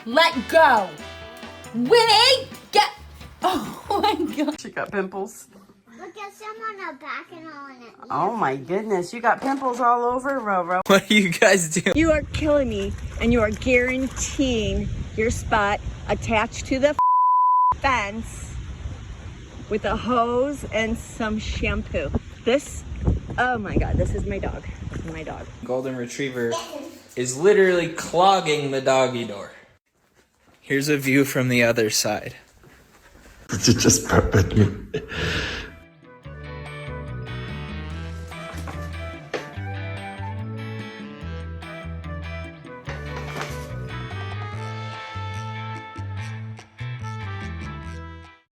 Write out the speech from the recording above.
Let go. Winnie, get. Oh my God. She got pimples. Look at some on the back and all in it. Oh my goodness, you got pimples all over, Roro. What are you guys doing? You are killing me, and you are guaranteeing your spot attached to the fence with a hose and some shampoo. This, oh my God, this is my dog. This is my dog. Golden Retriever is literally clogging the doggy door. Here's a view from the other side. Did you just burp at me?